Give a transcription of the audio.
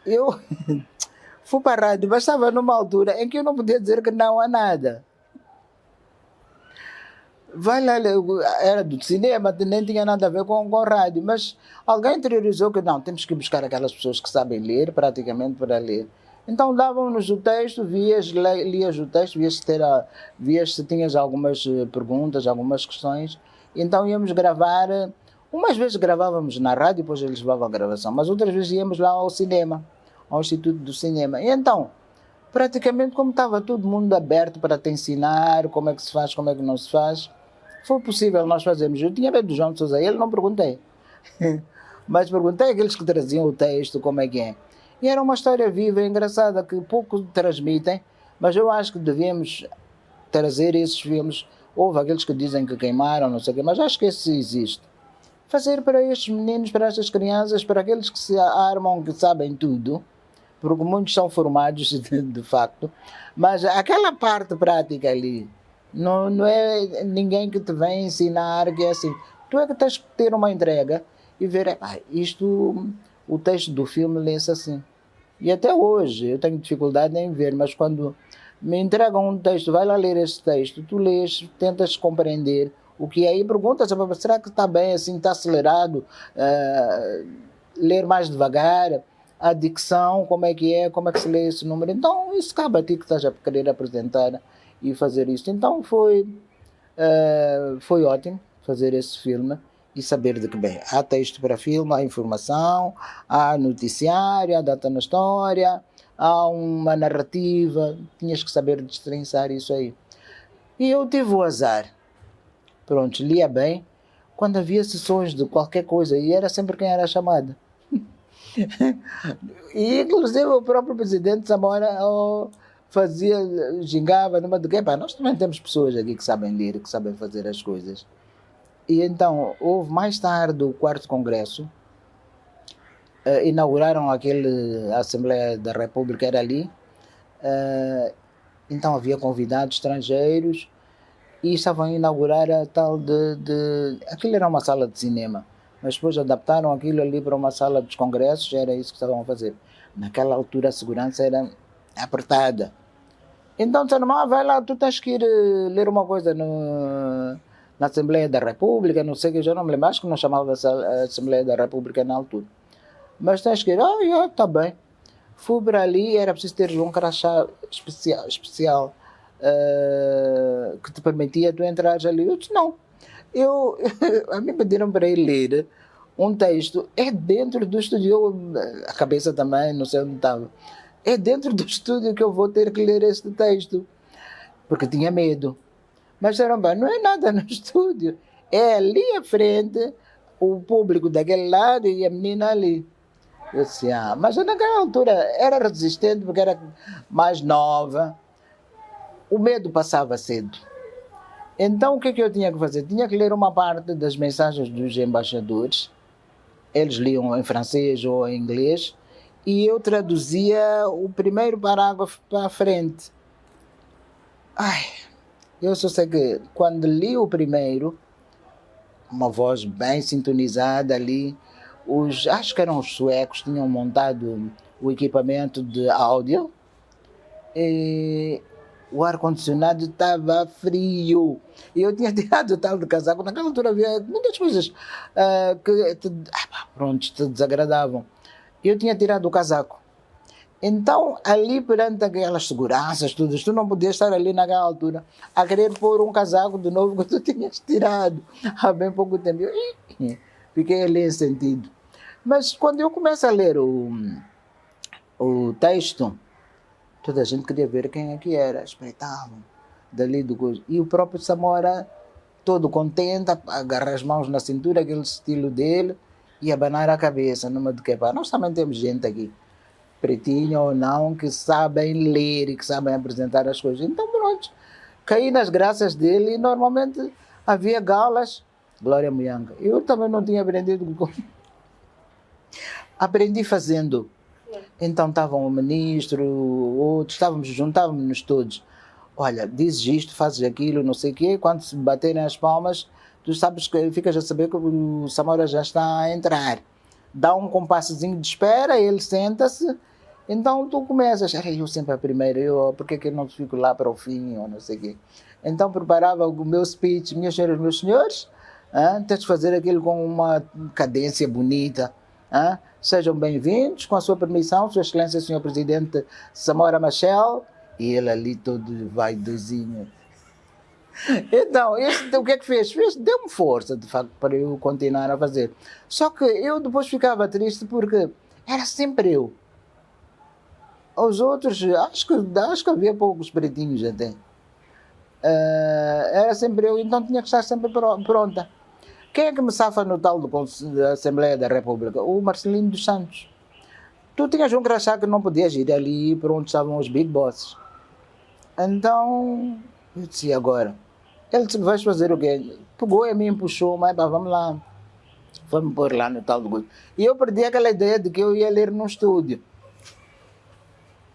Eu fui para a rádio, mas estava numa altura em que eu não podia dizer que não a nada. Vai lá, era do cinema, nem tinha nada a ver com rádio, mas alguém interiorizou que não, temos que buscar aquelas pessoas que sabem ler, praticamente, para ler. Então davam-nos o texto, lias o texto, vias se tinhas algumas perguntas, algumas questões, então íamos gravar, umas vezes gravávamos na rádio, depois eles levavam a gravação, mas outras vezes íamos lá ao cinema, ao Instituto do Cinema. E então, praticamente como estava todo mundo aberto para te ensinar como é que se faz, como é que não se faz, foi possível nós fazermos. Eu tinha medo do João de Sousa, ele não perguntei. Mas perguntei àqueles que traziam o texto, como é que é. E era uma história viva e engraçada que pouco transmitem, mas eu acho que devíamos trazer esses filmes. Houve aqueles que dizem que queimaram, não sei o quê, mas acho que esse existe. Fazer para estes meninos, para estas crianças, para aqueles que se armam, que sabem tudo, porque muitos são formados de facto, mas aquela parte prática ali, não é ninguém que te vem ensinar que é assim. Tu é que tens que ter uma entrega e ver, o texto do filme lê-se assim. E até hoje eu tenho dificuldade em ver, mas quando me entregam um texto, vai lá ler esse texto, tu lês, tentas compreender o que é e perguntas, será que está bem assim, está acelerado? Ler mais devagar, a dicção, como é que se lê esse número. Então isso cabe a ti que estás a querer apresentar e fazer isso. Então foi ótimo fazer esse filme e saber de que, bem, há texto para filme, há informação, há noticiário, há data na história, há uma narrativa, tinhas que saber destrinçar isso aí. E eu tive o azar, pronto, lia bem, quando havia sessões de qualquer coisa, e era sempre quem era chamado. E inclusive o próprio presidente Samora gingava numa de que, nós também temos pessoas aqui que sabem ler, que sabem fazer as coisas. E então, houve mais tarde o 4º Congresso, inauguraram a Assembleia da República, era ali, então havia convidados estrangeiros e estavam a inaugurar a tal aquilo era uma sala de cinema, mas depois adaptaram aquilo ali para uma sala dos congressos, era isso que estavam a fazer. Naquela altura a segurança era apertada. Então disseram, vai lá, tu tens que ir ler uma coisa na Assembleia da República, não sei o que, já não me lembro, acho que não chamava a Assembleia da República na altura. Mas tens que ir, está bem. Fui para ali, era preciso ter um crachá especial que te permitia tu entrares ali. Eu disse, não. A mim pediram para ir ler um texto, é dentro do estúdio, a cabeça também, não sei onde estava, é dentro do estúdio que eu vou ter que ler este texto, porque tinha medo. Mas disseram, bem, não é nada no estúdio, é ali à frente, o público daquele lado e a menina ali. Eu disse, mas eu naquela altura era resistente porque era mais nova, o medo passava cedo. Então o que eu tinha que fazer? Tinha que ler uma parte das mensagens dos embaixadores, eles liam em francês ou em inglês, e eu traduzia o primeiro parágrafo para a frente. Eu só sei que quando li o primeiro, uma voz bem sintonizada ali, acho que eram os suecos, tinham montado o equipamento de áudio e o ar-condicionado estava frio. E eu tinha tirado o tal de casaco. Naquela altura havia muitas coisas que te desagradavam. Eu tinha tirado o casaco. Então, ali perante aquelas seguranças, tu não podias estar ali naquela altura a querer pôr um casaco de novo que tu tinhas tirado há bem pouco tempo. Eu fiquei ali em sentido. Mas quando eu começo a ler o texto, toda a gente queria ver quem é que era, espreitavam dali do gosto. E o próprio Samora, todo contente, agarra as mãos na cintura, aquele estilo dele, e abanar a cabeça, numa de que, nós também temos gente aqui, pretinha ou não, que sabem ler e que sabem apresentar as coisas. Então, pronto, caí nas graças dele e normalmente havia galas, Glória Muyanga. Eu também não tinha aprendido. Aprendi fazendo. Então estavam o ministro, outros, juntávamos-nos todos. Olha, dizes isto, fazes aquilo, não sei o quê, quando se baterem as palmas, tu sabes que ficas a saber que o Samora já está a entrar. dá um compassozinho de espera, ele senta-se, então tu começas, eu sempre a primeira, por que eu não fico lá para o fim, ou não sei o quê. Então preparava o meu speech, minhas senhoras, meus senhores, tens de fazer aquilo com uma cadência bonita. Sejam bem-vindos, com a sua permissão, Sua Excelência, Senhor Presidente Samora Machel, e ele ali todo vaidosinho. Então, o que é que fez? Deu-me força, de facto, para eu continuar a fazer. Só que eu depois ficava triste porque era sempre eu. Os outros, acho que havia poucos pretinhos até. Era sempre eu, então tinha que estar sempre pronta. Quem é que me safa no tal da Assembleia da República? O Marcelino dos Santos. Tu tinhas um crachá que não podias ir ali para onde estavam os big bosses. Então, eu disse, agora? Ele disse, vais fazer o quê? Pegou e me puxou, mas vamos lá. Foi-me pôr lá no tal do coisa. E eu perdi aquela ideia de que eu ia ler num estúdio.